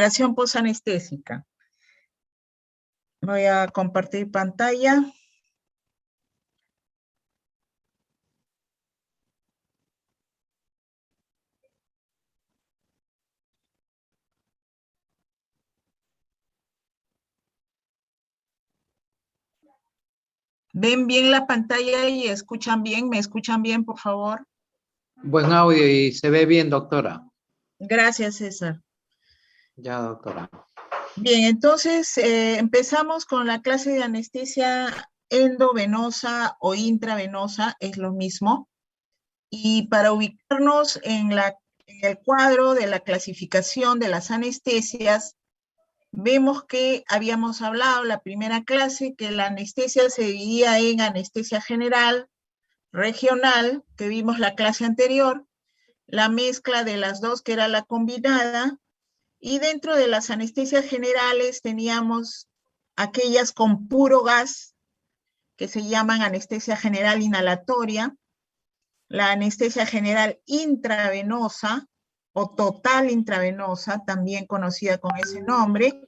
recuperación posanestésica. Voy a compartir pantalla. ¿Ven bien la pantalla y escuchan bien? ¿Me escuchan bien, por favor? Buen audio y se ve bien, doctora. Gracias, César. Ya, doctora. Bien, entonces empezamos con la clase de anestesia endovenosa o intravenosa, es lo mismo. Y para ubicarnos en el cuadro de la clasificación de las anestesias, vemos que habíamos hablado en la primera clase que la anestesia se dividía en anestesia general, regional, que vimos la clase anterior, la mezcla de las dos, que era la combinada, y dentro de las anestesias generales teníamos aquellas con puro gas, que se llaman anestesia general inhalatoria, la anestesia general intravenosa o total intravenosa, también conocida con ese nombre,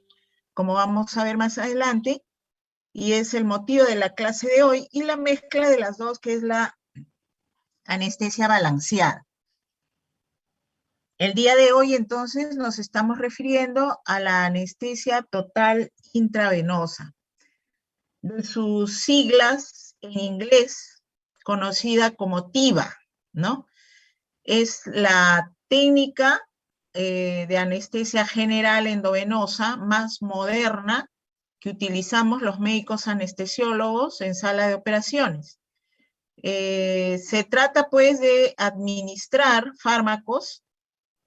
como vamos a ver más adelante, y es el motivo de la clase de hoy, y la mezcla de las dos, que es la anestesia balanceada. El día de hoy, entonces, nos estamos refiriendo a la anestesia total intravenosa. De sus siglas en inglés, conocida como TIVA, ¿no? Es la técnica de anestesia general endovenosa más moderna que utilizamos los médicos anestesiólogos en sala de operaciones. Se trata, pues, de administrar fármacos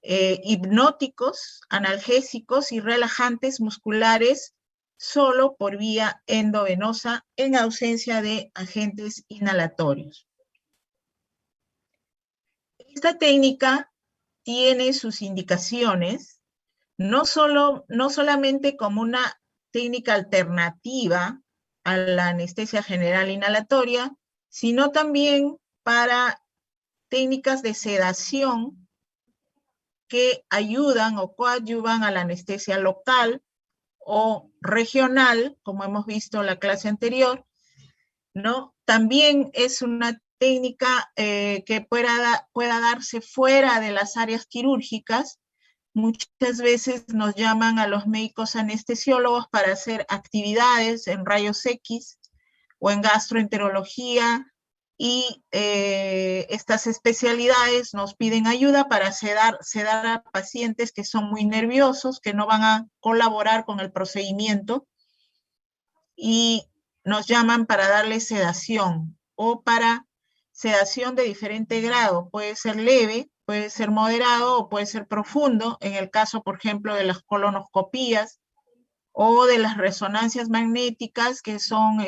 hipnóticos, analgésicos y relajantes musculares solo por vía endovenosa en ausencia de agentes inhalatorios. Esta técnica tiene sus indicaciones, no solamente como una técnica alternativa a la anestesia general inhalatoria, sino también para técnicas de sedación que ayudan o coadyuvan a la anestesia local o regional, como hemos visto en la clase anterior, ¿no? También es una técnica que pueda darse fuera de las áreas quirúrgicas. Muchas veces nos llaman a los médicos anestesiólogos para hacer actividades en rayos X o en gastroenterología, y estas especialidades nos piden ayuda para sedar a pacientes que son muy nerviosos, que no van a colaborar con el procedimiento, y nos llaman para darles sedación o para sedación de diferente grado. Puede ser leve, puede ser moderado o puede ser profundo, en el caso, por ejemplo, de las colonoscopías o de las resonancias magnéticas, que son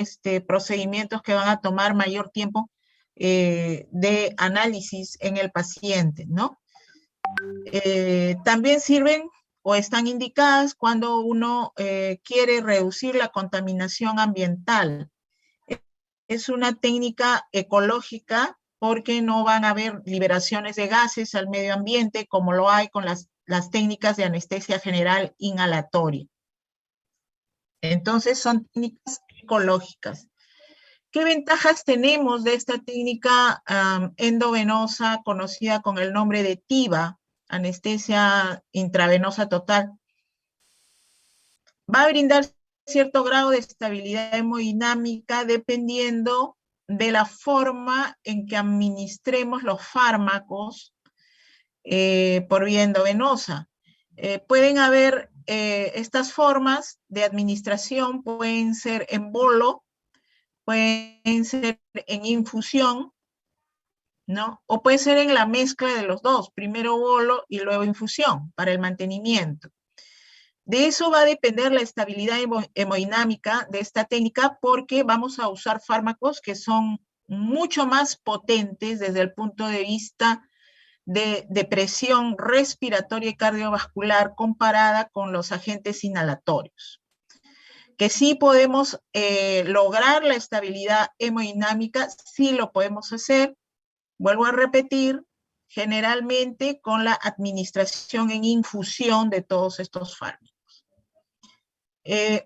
procedimientos que van a tomar mayor tiempo de análisis en el paciente, ¿no? También sirven o están indicadas cuando uno quiere reducir la contaminación ambiental. Es una técnica ecológica porque no van a haber liberaciones de gases al medio ambiente como lo hay con las técnicas de anestesia general inhalatoria. Entonces son técnicas ecológicas. ¿Qué ventajas tenemos de esta técnica endovenosa conocida con el nombre de TIVA, anestesia intravenosa total? Va a brindar cierto grado de estabilidad hemodinámica dependiendo de la forma en que administremos los fármacos por vía endovenosa. Pueden haber estas formas de administración, pueden ser en bolo, pueden ser en infusión, ¿no? O puede ser en la mezcla de los dos, primero bolo y luego infusión para el mantenimiento. De eso va a depender la estabilidad hemodinámica de esta técnica, porque vamos a usar fármacos que son mucho más potentes desde el punto de vista de presión respiratoria y cardiovascular comparada con los agentes inhalatorios. Que sí podemos lograr la estabilidad hemodinámica, sí lo podemos hacer. Vuelvo a repetir, generalmente con la administración en infusión de todos estos fármacos.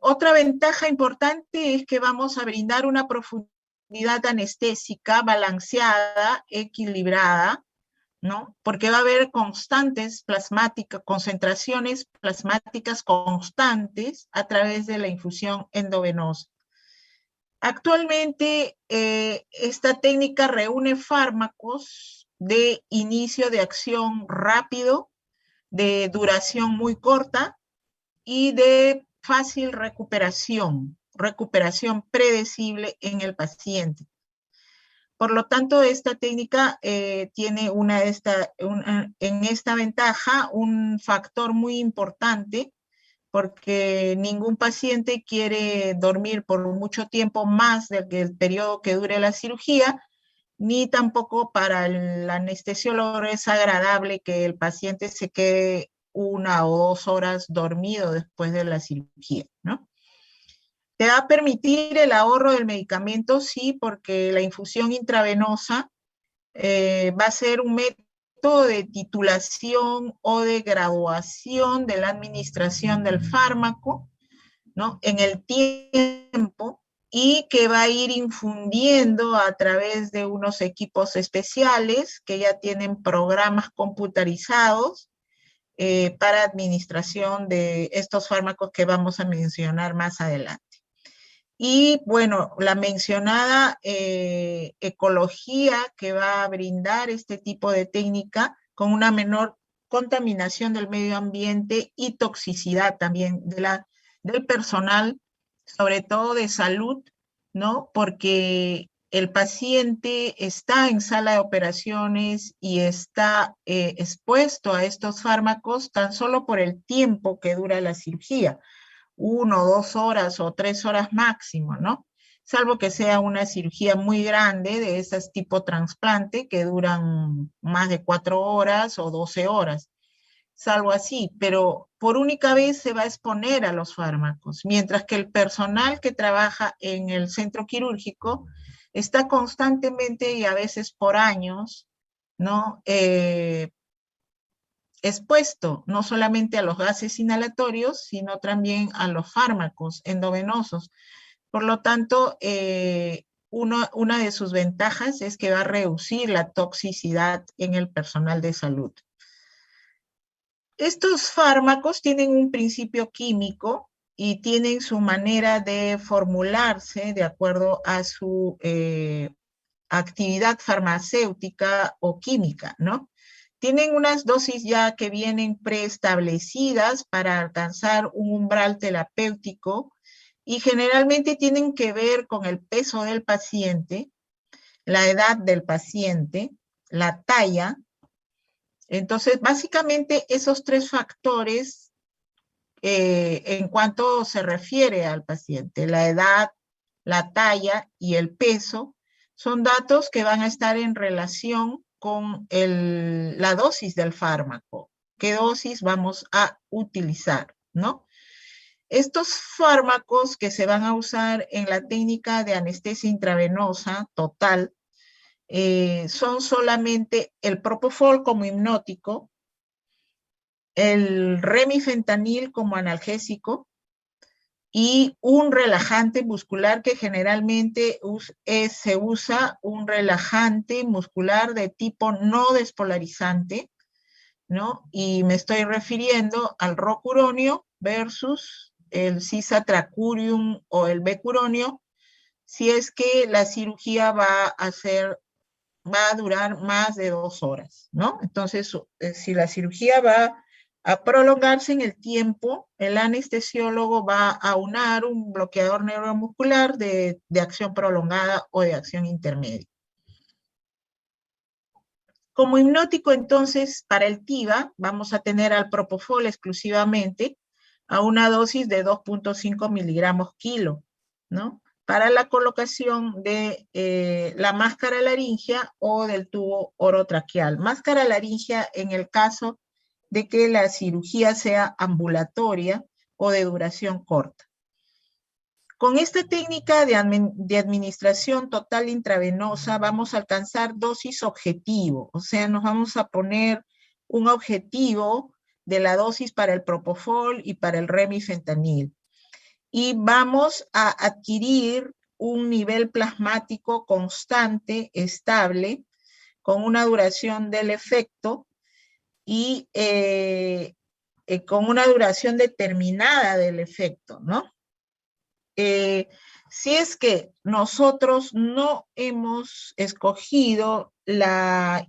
Otra ventaja importante es que vamos a brindar una profundidad anestésica balanceada, equilibrada, ¿no? Porque va a haber constantes plasmáticas, concentraciones plasmáticas constantes a través de la infusión endovenosa. Actualmente, esta técnica reúne fármacos de inicio de acción rápido, de duración muy corta y de fácil recuperación predecible en el paciente. Por lo tanto, esta técnica tiene en esta ventaja un factor muy importante, porque ningún paciente quiere dormir por mucho tiempo más del periodo que dure la cirugía, ni tampoco para el anestesiólogo es agradable que el paciente se quede 1 o 2 horas dormido después de la cirugía, ¿no? ¿Te va a permitir el ahorro del medicamento? Sí, porque la infusión intravenosa va a ser un método de titulación o de graduación de la administración del fármaco, ¿no? En el tiempo, y que va a ir infundiendo a través de unos equipos especiales que ya tienen programas computarizados para administración de estos fármacos que vamos a mencionar más adelante. Y bueno, la mencionada ecología que va a brindar este tipo de técnica con una menor contaminación del medio ambiente y toxicidad también del personal, sobre todo de salud, ¿no? Porque el paciente está en sala de operaciones y está expuesto a estos fármacos tan solo por el tiempo que dura la cirugía. 1, 2 horas o 3 horas máximo, ¿no? Salvo que sea una cirugía muy grande de esas tipo trasplante que duran más de 4 horas o 12 horas, salvo así, pero por única vez se va a exponer a los fármacos, mientras que el personal que trabaja en el centro quirúrgico está constantemente y a veces por años, ¿no? Expuesto no solamente a los gases inhalatorios, sino también a los fármacos endovenosos. Por lo tanto, una de sus ventajas es que va a reducir la toxicidad en el personal de salud. Estos fármacos tienen un principio químico y tienen su manera de formularse de acuerdo a su actividad farmacéutica o química, ¿no? Tienen unas dosis ya que vienen preestablecidas para alcanzar un umbral terapéutico y generalmente tienen que ver con el peso del paciente, la edad del paciente, la talla. Entonces, básicamente esos 3 factores en cuanto se refiere al paciente, la edad, la talla y el peso, son datos que van a estar en relación con la dosis del fármaco. ¿Qué dosis vamos a utilizar, no? Estos fármacos que se van a usar en la técnica de anestesia intravenosa total son solamente el propofol como hipnótico, el remifentanil como analgésico y un relajante muscular que generalmente se usa un relajante muscular de tipo no despolarizante, ¿no? Y me estoy refiriendo al rocuronio versus el cisatracurium o el becuronio, si es que la cirugía va a durar más de 2 horas, ¿no? Entonces, si la cirugía va a prolongarse en el tiempo, el anestesiólogo va a aunar un bloqueador neuromuscular de acción prolongada o de acción intermedia. Como hipnótico, entonces, para el TIVA, vamos a tener al propofol exclusivamente a una dosis de 2.5 miligramos kilo, ¿no? Para la colocación de la máscara laringea o del tubo orotraqueal. Máscara laringea en el caso de que la cirugía sea ambulatoria o de duración corta. Con esta técnica de administración total intravenosa vamos a alcanzar dosis objetivo, o sea, nos vamos a poner un objetivo de la dosis para el propofol y para el remifentanil. y vamos a adquirir un nivel plasmático constante, estable, con una duración del efecto y con una duración determinada del efecto, ¿no? Si es que nosotros no hemos escogido la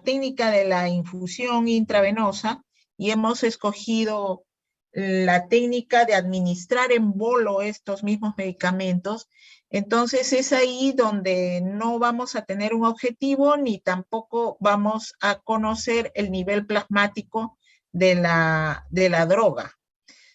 técnica de la infusión intravenosa y hemos escogido la técnica de administrar en bolo estos mismos medicamentos, entonces es ahí donde no vamos a tener un objetivo ni tampoco vamos a conocer el nivel plasmático de la droga.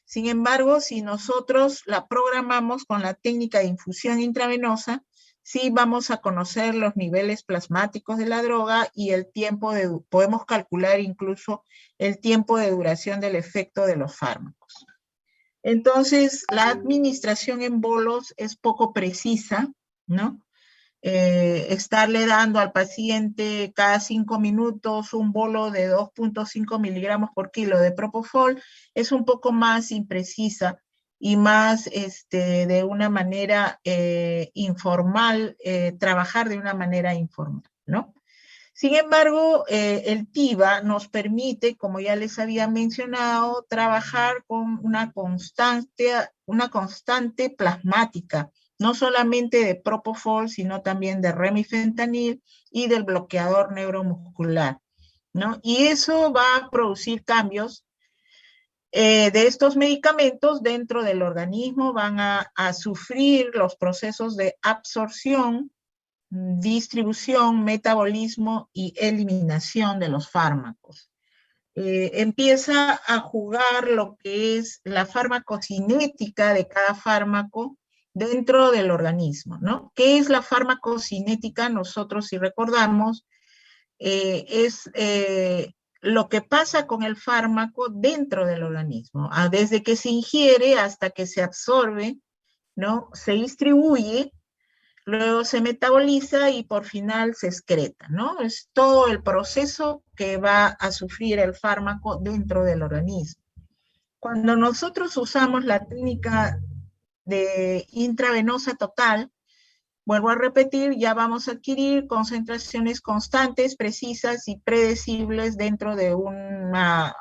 Sin embargo, si nosotros la programamos con la técnica de infusión intravenosa, sí vamos a conocer los niveles plasmáticos de la droga y el tiempo podemos calcular incluso el tiempo de duración del efecto de los fármacos. Entonces, la administración en bolos es poco precisa, ¿no? Estarle dando al paciente cada 5 minutos un bolo de 2.5 miligramos por kilo de propofol es un poco más imprecisa y más de una manera informal, trabajar de una manera informal, ¿no? Sin embargo, el TIVA nos permite, como ya les había mencionado, trabajar con una constante plasmática, no solamente de propofol, sino también de remifentanil y del bloqueador neuromuscular, ¿no? Y eso va a producir cambios de estos medicamentos dentro del organismo, van a sufrir los procesos de absorción, distribución, metabolismo y eliminación de los fármacos. Empieza a jugar lo que es la farmacocinética de cada fármaco dentro del organismo, ¿no? ¿Qué es la farmacocinética? Nosotros, si recordamos, es lo que pasa con el fármaco dentro del organismo, desde que se ingiere hasta que se absorbe, ¿no? Se distribuye, luego se metaboliza y por final se excreta, ¿no? Es todo el proceso que va a sufrir el fármaco dentro del organismo. Cuando nosotros usamos la técnica de intravenosa total, vuelvo a repetir, ya vamos a adquirir concentraciones constantes, precisas y predecibles dentro de un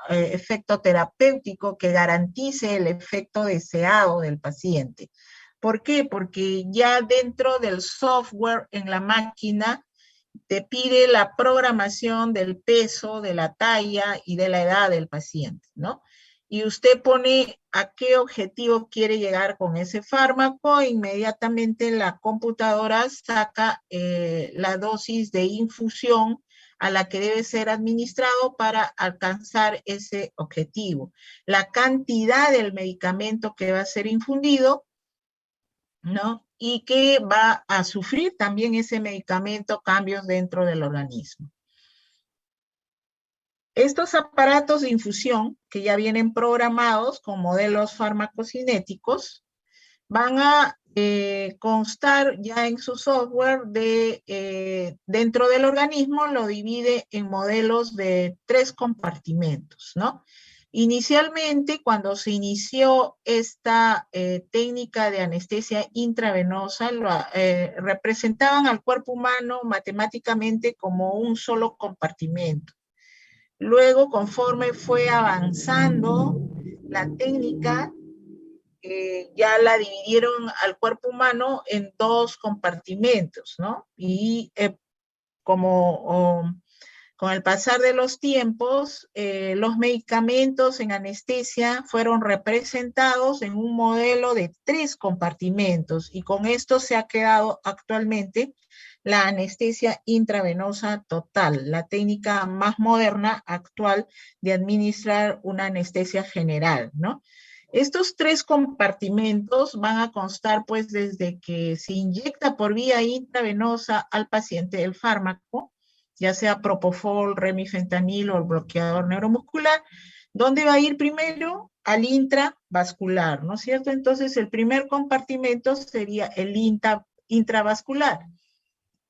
efecto terapéutico que garantice el efecto deseado del paciente. ¿Por qué? Porque ya dentro del software en la máquina te pide la programación del peso, de la talla y de la edad del paciente, ¿no? Y usted pone a qué objetivo quiere llegar con ese fármaco, e inmediatamente la computadora saca la dosis de infusión a la que debe ser administrado para alcanzar ese objetivo. La cantidad del medicamento que va a ser infundido, ¿no? Y que va a sufrir también ese medicamento cambios dentro del organismo. Estos aparatos de infusión, que ya vienen programados con modelos farmacocinéticos, van a constar ya en su software dentro del organismo, lo divide en modelos de 3 compartimentos, ¿no? Inicialmente, cuando se inició esta técnica de anestesia intravenosa, representaban al cuerpo humano matemáticamente como un solo compartimento. Luego, conforme fue avanzando la técnica, ya la dividieron al cuerpo humano en 2 compartimentos, ¿no? Y con el pasar de los tiempos, los medicamentos en anestesia fueron representados en un modelo de 3 compartimentos y con esto se ha quedado actualmente la anestesia intravenosa total, la técnica más moderna actual de administrar una anestesia general, ¿no? Estos 3 compartimentos van a constar pues desde que se inyecta por vía intravenosa al paciente el fármaco, ya sea propofol, remifentanil o el bloqueador neuromuscular, ¿dónde va a ir primero? Al intravascular, ¿no es cierto? Entonces el primer compartimento sería el intravascular.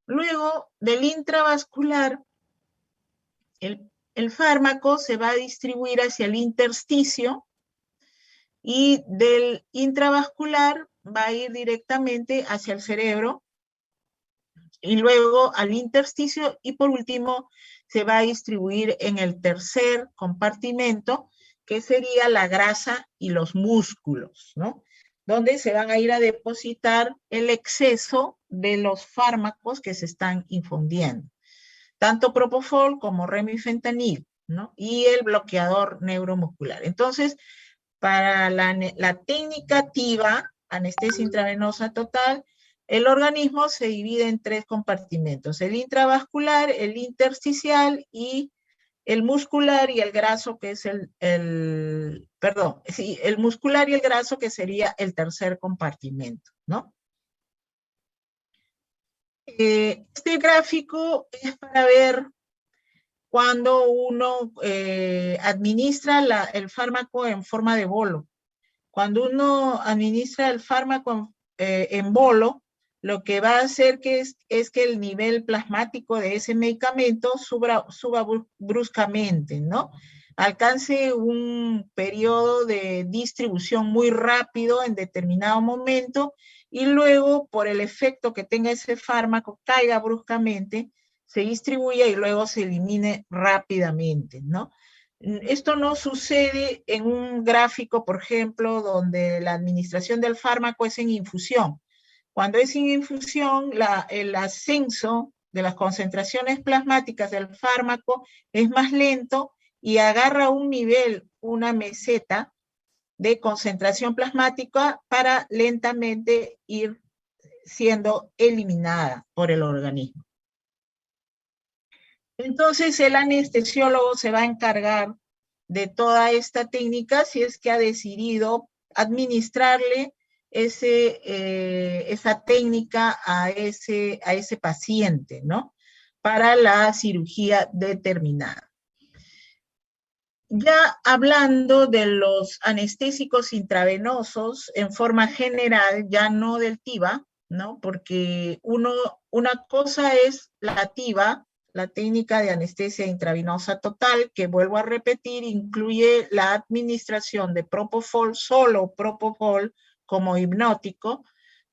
Luego del intravascular, el fármaco se va a distribuir hacia el intersticio y del intravascular va a ir directamente hacia el cerebro, y luego al intersticio, y por último se va a distribuir en el tercer compartimento, que sería la grasa y los músculos, ¿no? Donde se van a ir a depositar el exceso de los fármacos que se están infundiendo, tanto propofol como remifentanil, ¿no? Y el bloqueador neuromuscular. Entonces, para la técnica TIVA, anestesia intravenosa total, el organismo se divide en 3 compartimentos: el intravascular, el intersticial y el muscular y el graso, que es el muscular y el graso, que sería el tercer compartimento, ¿no? Este gráfico es para ver cuando uno administra el fármaco en forma de bolo. Cuando uno administra el fármaco en bolo, lo que va a hacer es que el nivel plasmático de ese medicamento suba bruscamente, ¿no? Alcance un periodo de distribución muy rápido en determinado momento, y luego, por el efecto que tenga ese fármaco, caiga bruscamente, se distribuye y luego se elimine rápidamente, ¿no? Esto no sucede en un gráfico, por ejemplo, donde la administración del fármaco es en infusión. Cuando es en infusión, el ascenso de las concentraciones plasmáticas del fármaco es más lento y agarra un nivel, una meseta de concentración plasmática, para lentamente ir siendo eliminada por el organismo. Entonces el anestesiólogo se va a encargar de toda esta técnica si es que ha decidido administrarle esa técnica a ese paciente, ¿no? Para la cirugía determinada. Ya hablando de los anestésicos intravenosos en forma general, ya no del TIVA, ¿no? Porque una cosa es la TIVA, la técnica de anestesia intravenosa total, que, vuelvo a repetir, incluye la administración de propofol, solo propofol como hipnótico,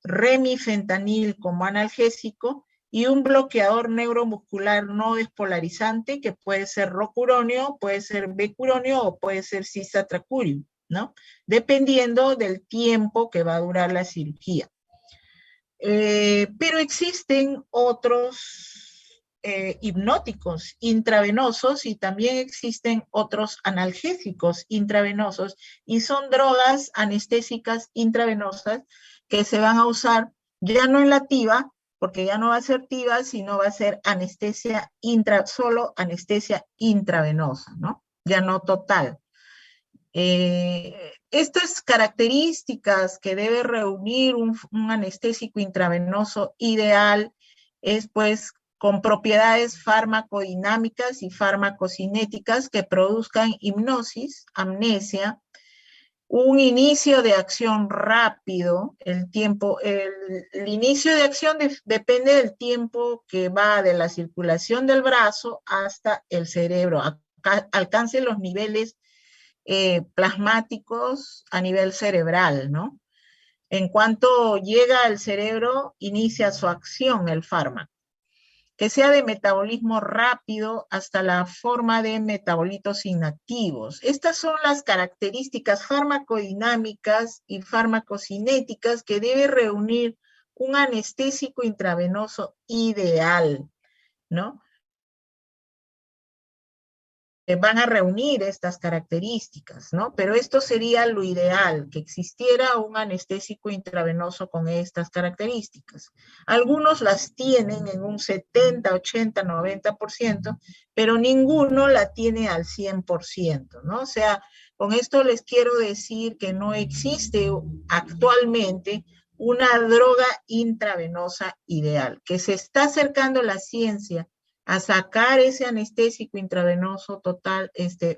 remifentanil como analgésico, y un bloqueador neuromuscular no despolarizante, que puede ser rocuronio, puede ser becuronio o puede ser cisatracurium, ¿no? Dependiendo del tiempo que va a durar la cirugía. Pero existen otros hipnóticos intravenosos, y también existen otros analgésicos intravenosos, y son drogas anestésicas intravenosas que se van a usar ya no en la TIVA, porque ya no va a ser TIVA, sino va a ser anestesia solo anestesia intravenosa, ¿no? Ya no total. Estas características que debe reunir un anestésico intravenoso ideal es, pues, con propiedades farmacodinámicas y farmacocinéticas que produzcan hipnosis, amnesia, un inicio de acción rápido. El inicio de acción depende del tiempo que va de la circulación del brazo hasta el cerebro, alcance los niveles plasmáticos a nivel cerebral, ¿no? En cuanto llega al cerebro, inicia su acción el fármaco. Que sea de metabolismo rápido hasta la forma de metabolitos inactivos. Estas son las características farmacodinámicas y farmacocinéticas que debe reunir un anestésico intravenoso ideal, ¿no? Van a reunir estas características, ¿no? Pero esto sería lo ideal, que existiera un anestésico intravenoso con estas características. Algunos las tienen en un 70, 80, 90%, pero ninguno la tiene al 100%, ¿no? O sea, con esto les quiero decir que no existe actualmente una droga intravenosa ideal, que se está acercando la ciencia a sacar ese anestésico intravenoso total,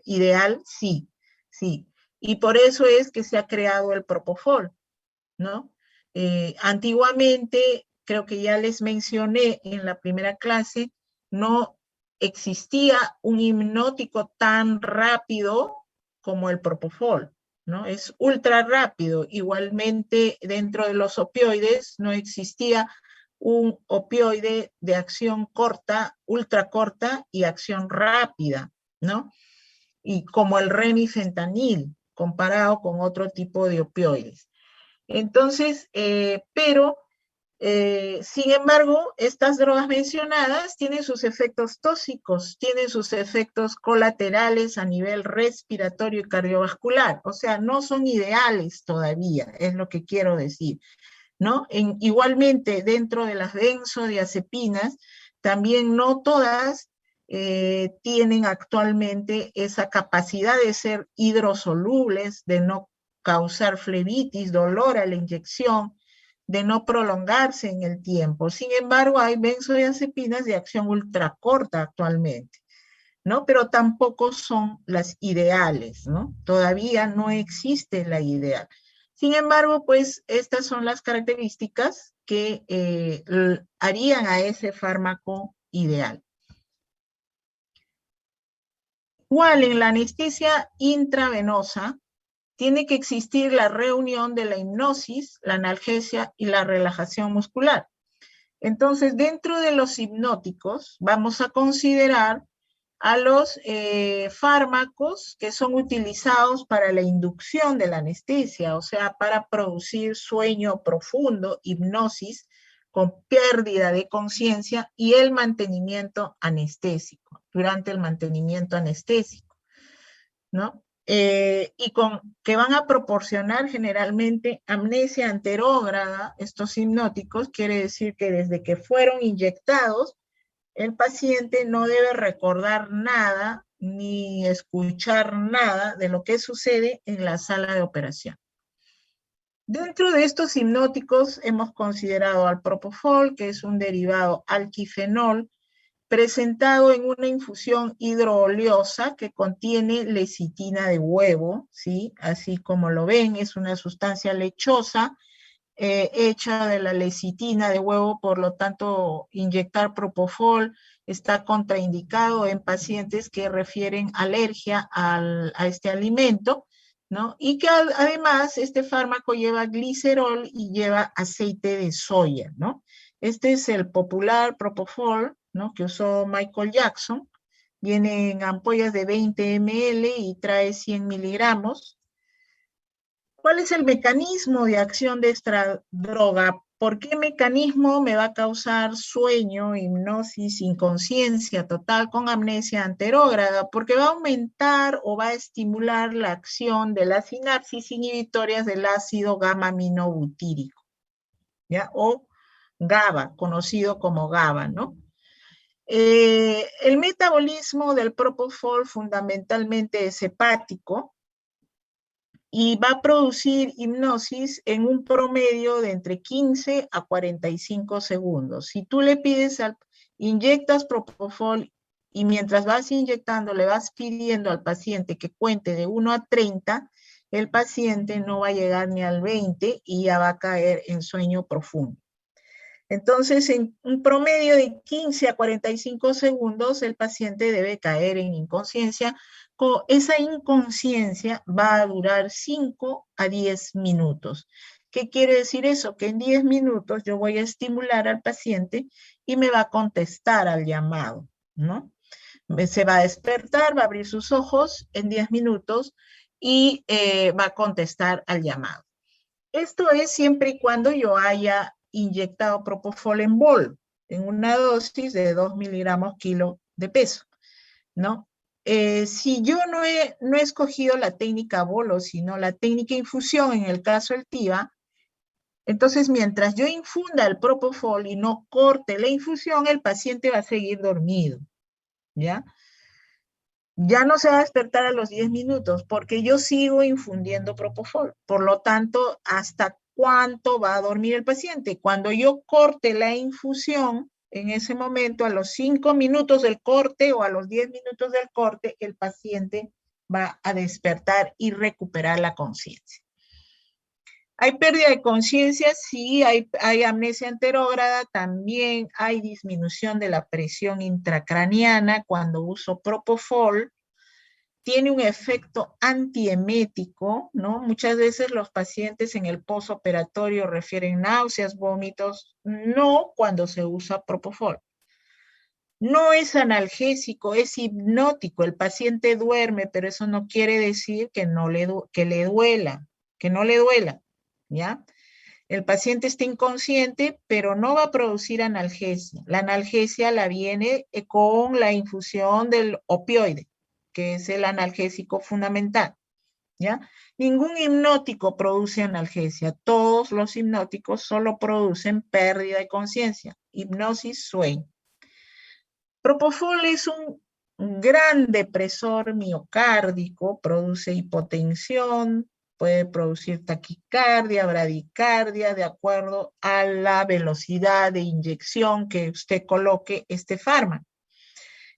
ideal, sí, sí. Y por eso es que se ha creado el propofol, ¿no? Antiguamente, creo que ya les mencioné en la primera clase, no existía un hipnótico tan rápido como el propofol, ¿no? Es ultra rápido. Igualmente, dentro de los opioides no existía un opioide de acción corta, ultra corta y acción rápida, ¿no? Y como el remifentanil, comparado con otro tipo de opioides. Entonces, sin embargo, estas drogas mencionadas tienen sus efectos tóxicos, tienen sus efectos colaterales a nivel respiratorio y cardiovascular. O sea, no son ideales todavía, es lo que quiero decir, ¿no? Igualmente, dentro de las benzodiazepinas, también no todas tienen actualmente esa capacidad de ser hidrosolubles, de no causar flebitis, dolor a la inyección, de no prolongarse en el tiempo. Sin embargo, hay benzodiazepinas de acción ultracorta actualmente, ¿no? Pero tampoco son las ideales, ¿no? Todavía no existe la ideal. Sin embargo, pues estas son las características que harían a ese fármaco ideal. Igual en la anestesia intravenosa, tiene que existir la reunión de la hipnosis, la analgesia y la relajación muscular. Entonces, dentro de los hipnóticos, vamos a considerar a los fármacos que son utilizados para la inducción de la anestesia, o sea, para producir sueño profundo, hipnosis, con pérdida de conciencia y el mantenimiento anestésico, durante el mantenimiento anestésico, ¿no? Que van a proporcionar generalmente amnesia anterógrada. Estos hipnóticos quiere decir que desde que fueron inyectados, el paciente no debe recordar nada ni escuchar nada de lo que sucede en la sala de operación. Dentro de estos hipnóticos hemos considerado al propofol, que es un derivado alquifenol, presentado en una infusión hidrooleosa que contiene lecitina de huevo, ¿sí? Así como lo ven, es una sustancia lechosa hecha de la lecitina de huevo, por lo tanto, inyectar propofol está contraindicado en pacientes que refieren alergia a este alimento, ¿no? Y que además este fármaco lleva glicerol y lleva aceite de soya, ¿no? Este es el popular propofol, ¿no? Que usó Michael Jackson. Viene en ampollas de 20 ml y trae 100 miligramos. ¿Cuál es el mecanismo de acción de esta droga? ¿Por qué mecanismo me va a causar sueño, hipnosis, inconsciencia total con amnesia anterógrada? Porque va a aumentar o va a estimular la acción de las sinapsis inhibitorias del ácido gamma-aminobutírico, ¿ya? O GABA, conocido como GABA, ¿no? El metabolismo del propofol fundamentalmente es hepático, y va a producir hipnosis en un promedio de entre 15 a 45 segundos. Si tú le pides, inyectas propofol y mientras vas inyectando le vas pidiendo al paciente que cuente de 1 a 30, el paciente no va a llegar ni al 20 y ya va a caer en sueño profundo. Entonces, en un promedio de 15 a 45 segundos, el paciente debe caer en inconsciencia. Esa inconsciencia va a durar 5 a 10 minutos. ¿Qué quiere decir eso? Que en 10 minutos yo voy a estimular al paciente y me va a contestar al llamado, ¿no? Se va a despertar, va a abrir sus ojos en 10 minutos y va a contestar al llamado. Esto es siempre y cuando yo haya inyectado propofol en bol, en una dosis de 2 miligramos kilo de peso, ¿no? Si yo no he escogido la técnica bolo, sino la técnica infusión, en el caso del TIVA, entonces mientras yo infunda el propofol y no corte la infusión, el paciente va a seguir dormido, ¿ya? Ya no se va a despertar a los 10 minutos porque yo sigo infundiendo propofol. Por lo tanto, ¿hasta cuánto va a dormir el paciente? Cuando yo corte la infusión, en ese momento, a los 5 minutos del corte o a los 10 minutos del corte, el paciente va a despertar y recuperar la conciencia. ¿Hay pérdida de conciencia? Sí, hay amnesia anterógrada, también hay disminución de la presión intracraniana cuando uso propofol. tiene un efecto antiemético, ¿no? Muchas veces los pacientes en el postoperatorio refieren náuseas, vómitos, no cuando se usa propofol. No es analgésico, es hipnótico. El paciente duerme, pero eso no quiere decir que no le duela, que no le duela, ¿ya? El paciente está inconsciente, pero no va a producir analgesia. La analgesia la viene con la infusión del opioide, que es el analgésico fundamental, ¿ya? Ningún hipnótico produce analgesia. Todos los hipnóticos solo producen pérdida de conciencia, hipnosis, sueño. Propofol es un gran depresor miocárdico, produce hipotensión, puede producir taquicardia, bradicardia, de acuerdo a la velocidad de inyección que usted coloque este fármaco.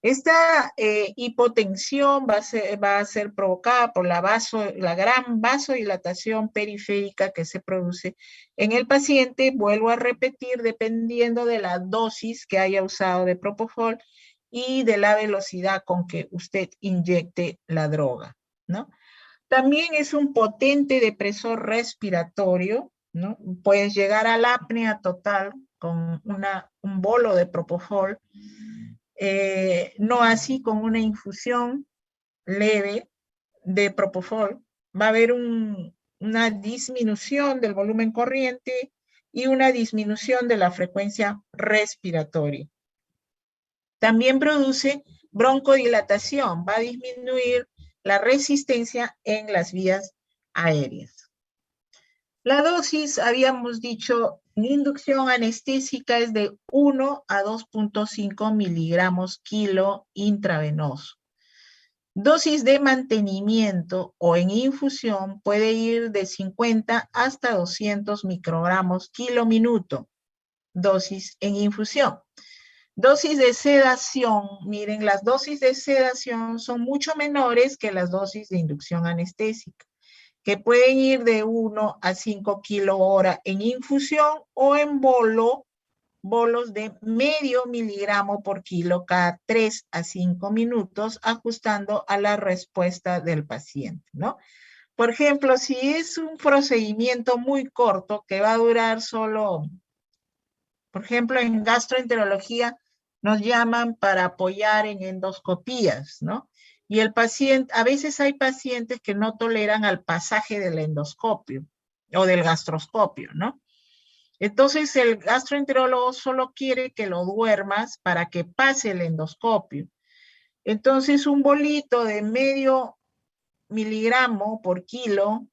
Esta hipotensión va a ser provocada por la gran vasodilatación periférica que se produce en el paciente, vuelvo a repetir, dependiendo de la dosis que haya usado de propofol y de la velocidad con que usted inyecte la droga, ¿no? También es un potente depresor respiratorio, ¿no? Puedes llegar a la apnea total con un bolo de propofol, no así con una infusión leve de propofol. Va a haber una disminución del volumen corriente y una disminución de la frecuencia respiratoria. También produce broncodilatación, va a disminuir la resistencia en las vías aéreas. La dosis, habíamos dicho, en inducción anestésica es de 1 a 2.5 miligramos kilo intravenoso. Dosis de mantenimiento o en infusión puede ir de 50 hasta 200 microgramos kilo minuto. Dosis en infusión. Dosis de sedación, miren, las dosis de sedación son mucho menores que las dosis de inducción anestésica, que pueden ir de 1 a 5 kHz en infusión o en bolos de medio miligramo por kilo cada 3 a 5 minutos, ajustando a la respuesta del paciente, ¿no? Por ejemplo, si es un procedimiento muy corto que va a durar solo, por ejemplo, en gastroenterología nos llaman para apoyar en endoscopías, ¿no? Y el paciente, a veces hay pacientes que no toleran al pasaje del endoscopio o del gastroscopio, ¿no? Entonces el gastroenterólogo solo quiere que lo duermas para que pase el endoscopio. Entonces un bolito de medio miligramo por kilo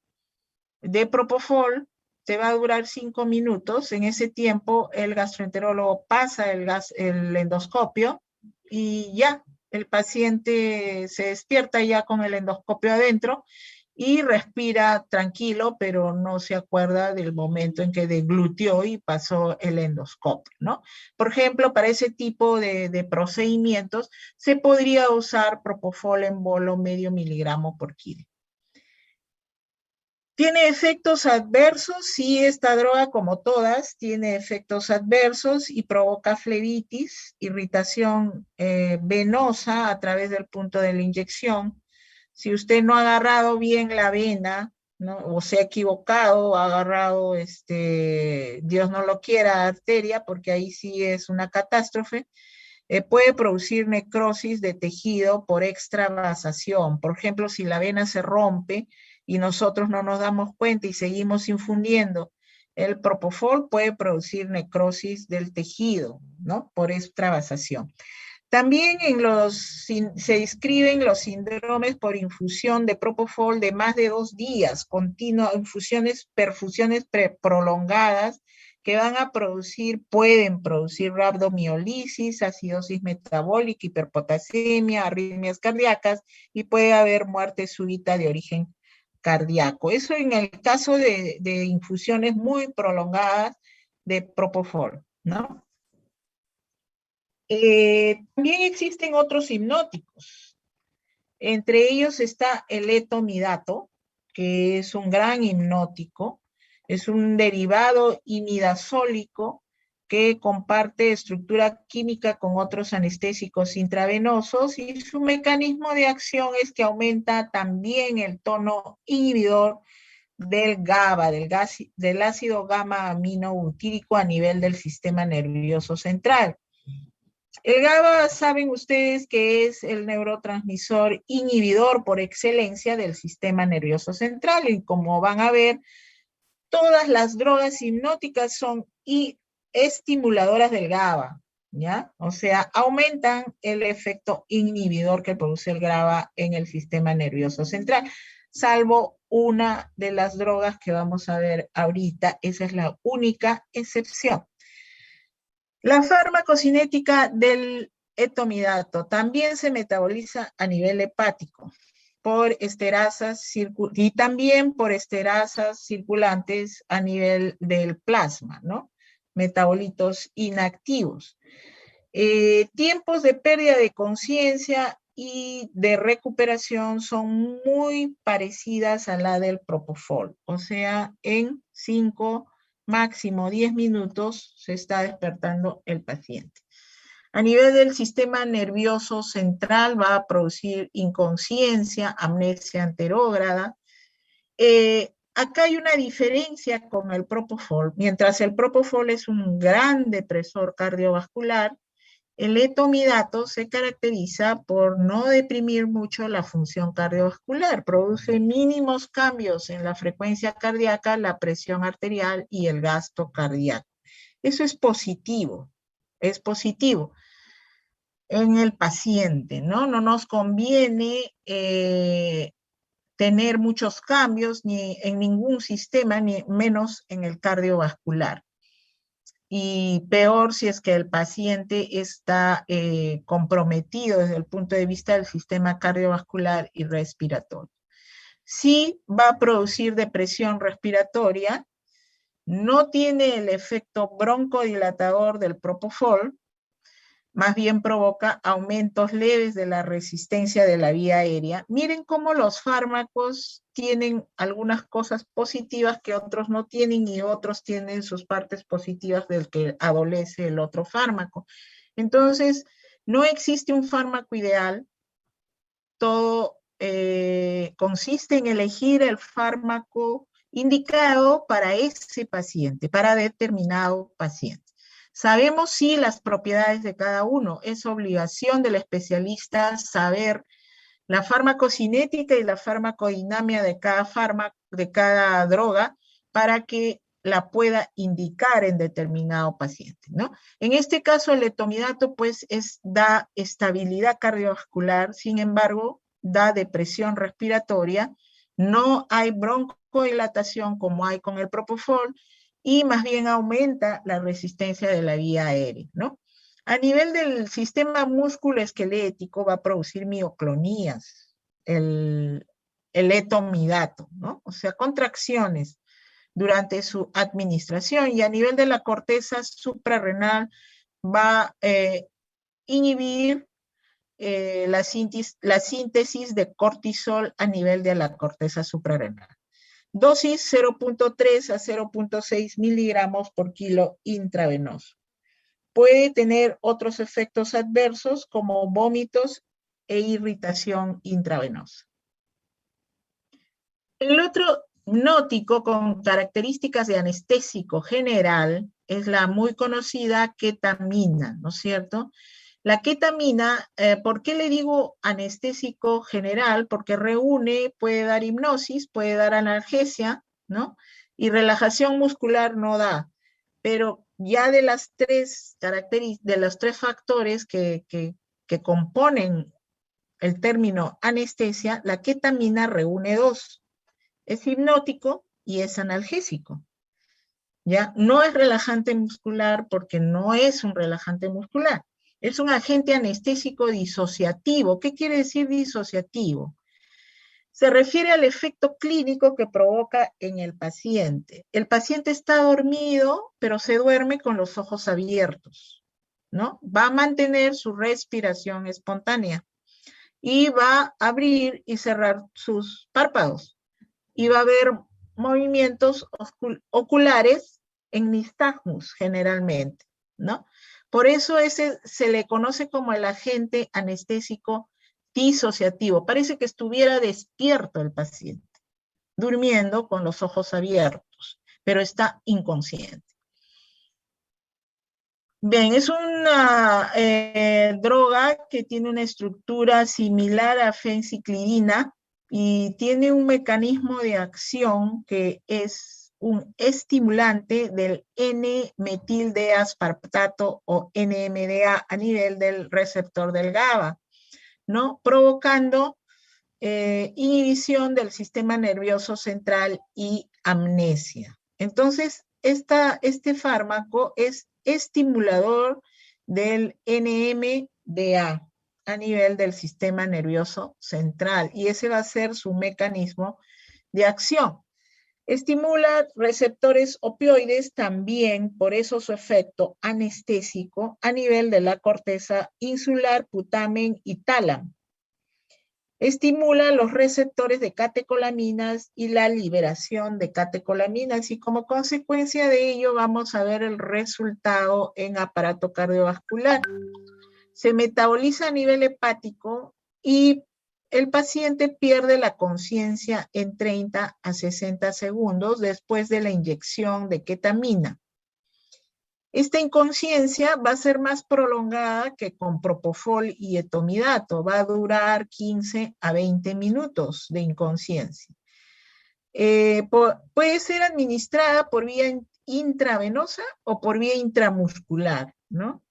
de propofol te va a durar 5 minutos. En ese tiempo el gastroenterólogo pasa el endoscopio y ya, el paciente se despierta ya con el endoscopio adentro y respira tranquilo, pero no se acuerda del momento en que deglutió y pasó el endoscopio, ¿no? Por ejemplo, para ese tipo de procedimientos se podría usar propofol en bolo medio miligramo por kilo. ¿Tiene efectos adversos? Sí, esta droga, como todas, tiene efectos adversos y provoca flebitis, irritación venosa a través del punto de la inyección. Si usted no ha agarrado bien la vena, ¿no? O se ha equivocado, ha agarrado, Dios no lo quiera, arteria, porque ahí sí es una catástrofe, puede producir necrosis de tejido por extravasación. Por ejemplo, si la vena se rompe y nosotros no nos damos cuenta y seguimos infundiendo el propofol, puede producir necrosis del tejido, ¿no? Por extravasación. También se describen los síndromes por infusión de propofol de más de 2 días, continuas perfusiones prolongadas que pueden producir rhabdomiolisis, acidosis metabólica, hiperpotasemia, arritmias cardíacas y puede haber muerte súbita de origen cardíaco. Eso en el caso de infusiones muy prolongadas de propofol, ¿no? También existen otros hipnóticos. Entre ellos está el etomidato, que es un gran hipnótico. Es un derivado imidazólico que comparte estructura química con otros anestésicos intravenosos y su mecanismo de acción es que aumenta también el tono inhibidor del GABA, del ácido gamma aminobutírico a nivel del sistema nervioso central. El GABA, saben ustedes que es el neurotransmisor inhibidor por excelencia del sistema nervioso central y como van a ver, todas las drogas hipnóticas son estimuladoras del GABA, ¿ya? O sea, aumentan el efecto inhibidor que produce el GABA en el sistema nervioso central, salvo una de las drogas que vamos a ver ahorita, esa es la única excepción. La farmacocinética del etomidato también se metaboliza a nivel hepático por esterasas y también por esterasas circulantes a nivel del plasma, ¿no? Metabolitos inactivos. Tiempos de pérdida de conciencia y de recuperación son muy parecidas a la del propofol, o sea, en 5, máximo 10 minutos se está despertando el paciente. A nivel del sistema nervioso central va a producir inconsciencia, amnesia anterógrada. Acá hay una diferencia con el propofol. Mientras el propofol es un gran depresor cardiovascular, el etomidato se caracteriza por no deprimir mucho la función cardiovascular, produce mínimos cambios en la frecuencia cardíaca, la presión arterial y el gasto cardíaco. Eso es positivo en el paciente, ¿no? No nos conviene tener muchos cambios ni en ningún sistema, ni menos en el cardiovascular. Y peor si es que el paciente está comprometido desde el punto de vista del sistema cardiovascular y respiratorio. Sí va a producir depresión respiratoria, no tiene el efecto broncodilatador del propofol, más bien provoca aumentos leves de la resistencia de la vía aérea. Miren cómo los fármacos tienen algunas cosas positivas que otros no tienen y otros tienen sus partes positivas del que adolece el otro fármaco. Entonces, no existe un fármaco ideal, todo consiste en elegir el fármaco indicado para ese paciente, para determinado paciente. Sabemos sí las propiedades de cada uno, es obligación del especialista saber la farmacocinética y la farmacodinamia de cada fármaco, de cada droga, para que la pueda indicar en determinado paciente, ¿no? En este caso el etomidato pues da estabilidad cardiovascular, sin embargo da depresión respiratoria, no hay broncodilatación como hay con el propofol, y más bien aumenta la resistencia de la vía aérea, ¿no? A nivel del sistema músculo-esquelético va a producir mioclonías, el etomidato, ¿no? O sea, contracciones durante su administración, y a nivel de la corteza suprarrenal va a inhibir la síntesis de cortisol a nivel de la corteza suprarrenal. Dosis 0.3 a 0.6 miligramos por kilo intravenoso. Puede tener otros efectos adversos como vómitos e irritación intravenosa. El otro hipnótico con características de anestésico general es la muy conocida ketamina, ¿no es cierto? La ketamina, ¿por qué le digo anestésico general? Porque reúne, puede dar hipnosis, puede dar analgesia, ¿no? Y relajación muscular no da. Pero ya de las tres características, de los tres factores que componen el término anestesia, la ketamina reúne dos. Es hipnótico y es analgésico. ¿Ya? No es relajante muscular porque no es un relajante muscular. Es un agente anestésico disociativo. ¿Qué quiere decir disociativo? Se refiere al efecto clínico que provoca en el paciente. El paciente está dormido, pero se duerme con los ojos abiertos, ¿no? Va a mantener su respiración espontánea y va a abrir y cerrar sus párpados. Y va a haber movimientos oculares en nistagmus generalmente, ¿no? Por eso ese se le conoce como el agente anestésico disociativo. Parece que estuviera despierto el paciente, durmiendo con los ojos abiertos, pero está inconsciente. Bien, es una droga que tiene una estructura similar a fenciclidina y tiene un mecanismo de acción que es un estimulante del N-metil-D-aspartato o NMDA a nivel del receptor del GABA, ¿no? Provocando inhibición del sistema nervioso central y amnesia. Entonces, este fármaco es estimulador del NMDA a nivel del sistema nervioso central y ese va a ser su mecanismo de acción. Estimula receptores opioides también, por eso su efecto anestésico a nivel de la corteza insular, putamen y tálamo. Estimula los receptores de catecolaminas y la liberación de catecolaminas y como consecuencia de ello vamos a ver el resultado en aparato cardiovascular. Se metaboliza a nivel hepático y el paciente pierde la conciencia en 30 a 60 segundos después de la inyección de ketamina. Esta inconsciencia va a ser más prolongada que con propofol y etomidato. Va a durar 15 a 20 minutos de inconsciencia. Puede ser administrada por vía intravenosa o por vía intramuscular, ¿no?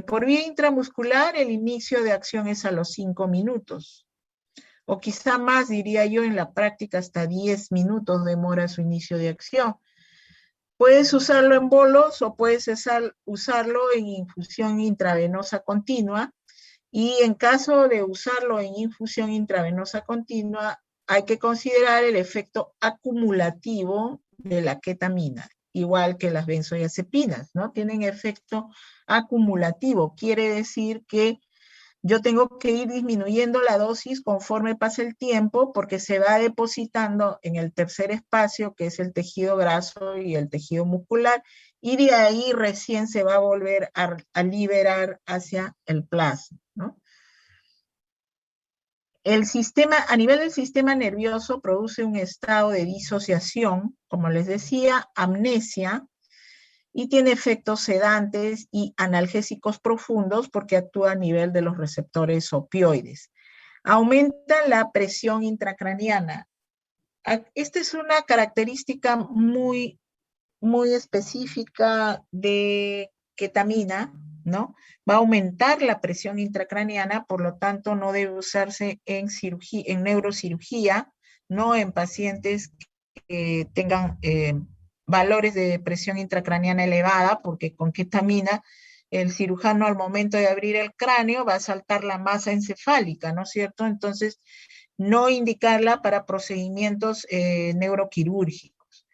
Por vía intramuscular, el inicio de acción es a los 5 minutos. O quizá más, diría yo, en la práctica hasta 10 minutos demora su inicio de acción. Puedes usarlo en bolos o puedes usarlo en infusión intravenosa continua y en caso de usarlo en infusión intravenosa continua hay que considerar el efecto acumulativo de la ketamina, igual que las benzodiazepinas, ¿no? Tienen efecto acumulativo, quiere decir que yo tengo que ir disminuyendo la dosis conforme pasa el tiempo porque se va depositando en el tercer espacio, que es el tejido graso y el tejido muscular, y de ahí recién se va a volver a liberar hacia el plasma, ¿no? El sistema, a nivel del sistema nervioso, produce un estado de disociación, como les decía, amnesia, y tiene efectos sedantes y analgésicos profundos porque actúa a nivel de los receptores opioides. Aumenta la presión intracraniana. Esta es una característica muy específica de ketamina, ¿no? Va a aumentar la presión intracraniana, por lo tanto no debe usarse en neurocirugía, no en pacientes que tengan valores de presión intracraniana elevada, porque con ketamina el cirujano al momento de abrir el cráneo va a saltar la masa encefálica, ¿no es cierto? Entonces, no indicarla para procedimientos neuroquirúrgicos.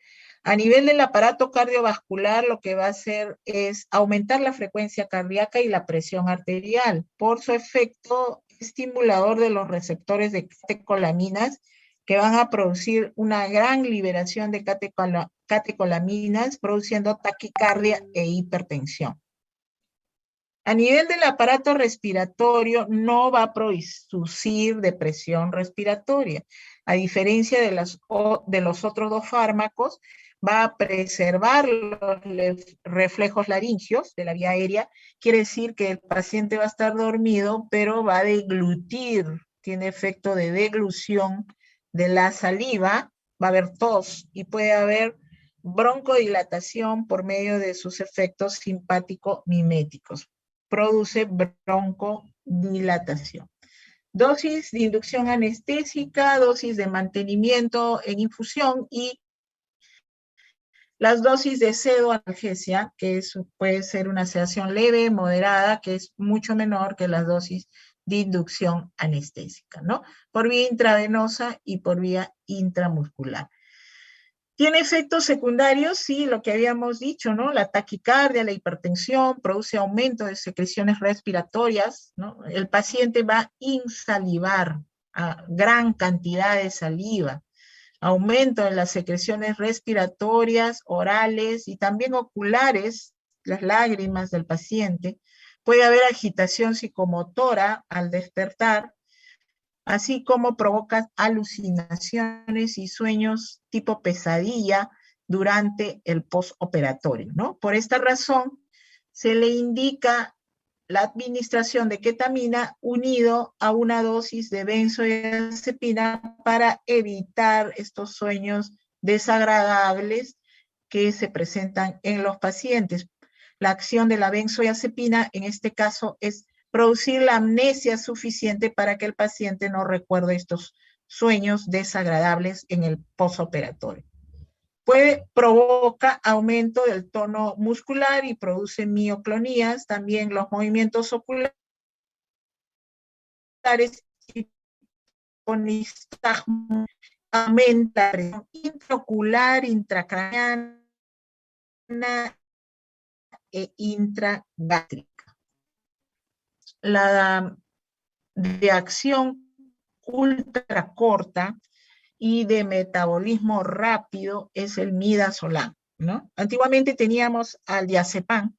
A nivel del aparato cardiovascular, lo que va a hacer es aumentar la frecuencia cardíaca y la presión arterial por su efecto estimulador de los receptores de catecolaminas que van a producir una gran liberación de catecolaminas, produciendo taquicardia e hipertensión. A nivel del aparato respiratorio, no va a producir depresión respiratoria. A diferencia de los otros dos fármacos, va a preservar los reflejos laringios de la vía aérea. Quiere decir que el paciente va a estar dormido, pero va a deglutir, tiene efecto de deglución de la saliva, va a haber tos y puede haber broncodilatación por medio de sus efectos simpático-miméticos. Produce broncodilatación. Dosis de inducción anestésica, dosis de mantenimiento en infusión y las dosis de pseudoanalgesia, que puede ser una sedación leve, moderada, que es mucho menor que las dosis de inducción anestésica, ¿no? Por vía intravenosa y por vía intramuscular. ¿Tiene efectos secundarios? Sí, lo que habíamos dicho, ¿no? La taquicardia, la hipertensión, produce aumento de secreciones respiratorias, ¿no? El paciente va a insalivar a gran cantidad de saliva, aumento en las secreciones respiratorias, orales y también oculares las lágrimas del paciente, puede haber agitación psicomotora al despertar, así como provoca alucinaciones y sueños tipo pesadilla durante el postoperatorio, ¿no? Por esta razón, se le indica la administración de ketamina unido a una dosis de benzodiazepina para evitar estos sueños desagradables que se presentan en los pacientes. La acción de la benzodiazepina en este caso es producir la amnesia suficiente para que el paciente no recuerde estos sueños desagradables en el postoperatorio. Provoca aumento del tono muscular y produce mioclonías, también los movimientos oculares y ponistagmo, aumenta la presión intraocular, intracraneana e intragástrica. La de acción ultra corta y de metabolismo rápido es el midazolam, ¿no? Antiguamente teníamos al diazepam,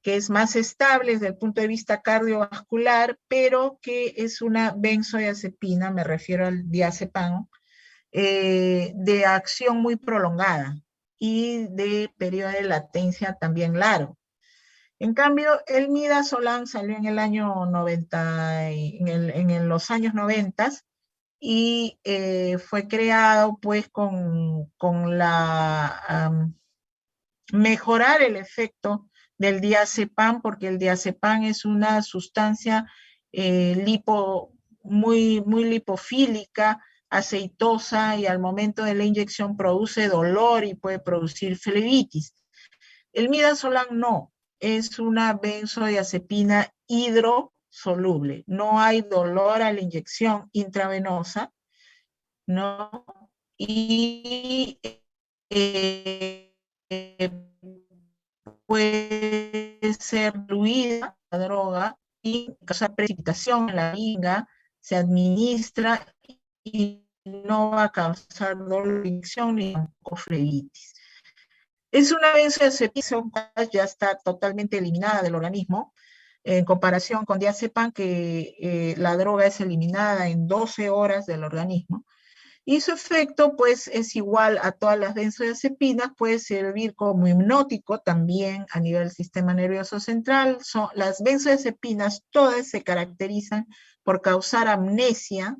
que es más estable desde el punto de vista cardiovascular, pero que es una benzodiazepina, me refiero al diazepam, de acción muy prolongada y de periodo de latencia también largo. En cambio, el midazolam salió en el año 90, en los años 90, y fue creado pues con la mejorar el efecto del diazepam, porque el diazepam es una sustancia muy lipofílica, aceitosa, y al momento de la inyección produce dolor y puede producir flebitis. El midazolam no, es una benzodiazepina hidrosoluble. No hay dolor a la inyección intravenosa, ¿no? Y puede ser diluida la droga y causar precipitación en la jeringa, se administra y no va a causar dolor de inyección ni flebitis. Es una benzodiazepina, ya está totalmente eliminada del organismo, en comparación con diazepam, que la droga es eliminada en 12 horas del organismo, y su efecto pues es igual a todas las benzodiazepinas, puede servir como hipnótico también a nivel del sistema nervioso central. Las benzodiazepinas todas se caracterizan por causar amnesia,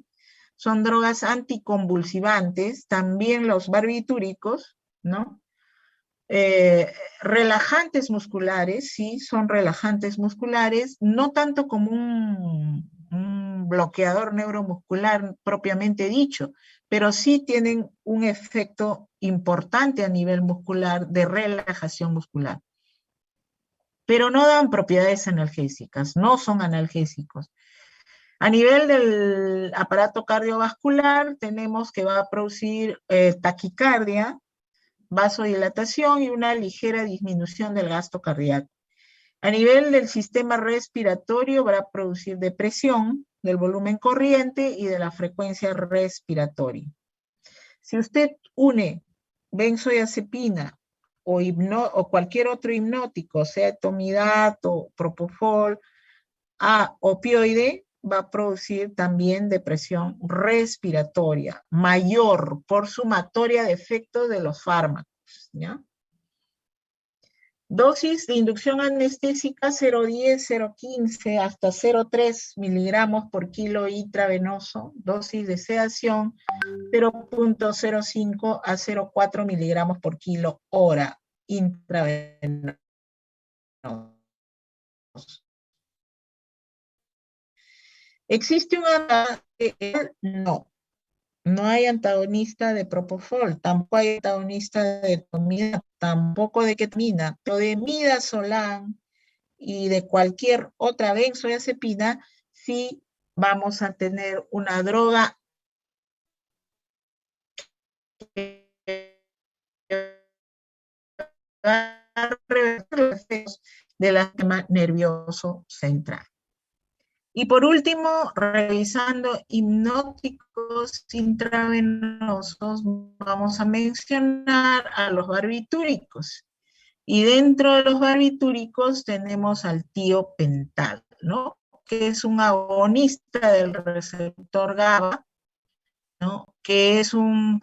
son drogas anticonvulsivantes, también los barbitúricos, ¿no? Relajantes musculares, sí, son relajantes musculares, no tanto como un bloqueador neuromuscular propiamente dicho, pero sí tienen un efecto importante a nivel muscular de relajación muscular. Pero no dan propiedades analgésicas, no son analgésicos. A nivel del aparato cardiovascular, tenemos que va a producir taquicardia, vasodilatación y una ligera disminución del gasto cardíaco. A nivel del sistema respiratorio va a producir depresión del volumen corriente y de la frecuencia respiratoria. Si usted une benzodiazepina o cualquier otro hipnótico, sea etomidato, propofol, a opioide, va a producir también depresión respiratoria mayor por sumatoria de efectos de los fármacos, ¿ya? Dosis de inducción anestésica 0,10, 0,15 hasta 0,3 miligramos por kilo intravenoso. Dosis de sedación 0,05 a 0,4 miligramos por kilo hora intravenoso. ¿Existe una? No hay antagonista de propofol, tampoco hay antagonista de etomidate, tampoco de ketamina, pero de midazolam y de cualquier otra benzodiazepina, sí vamos a tener una droga que va a revertir los efectos del sistema nervioso central. Y por último, revisando hipnóticos intravenosos, vamos a mencionar a los barbitúricos. Y dentro de los barbitúricos tenemos al tiopental, ¿no? Que es un agonista del receptor GABA, ¿no? Que es un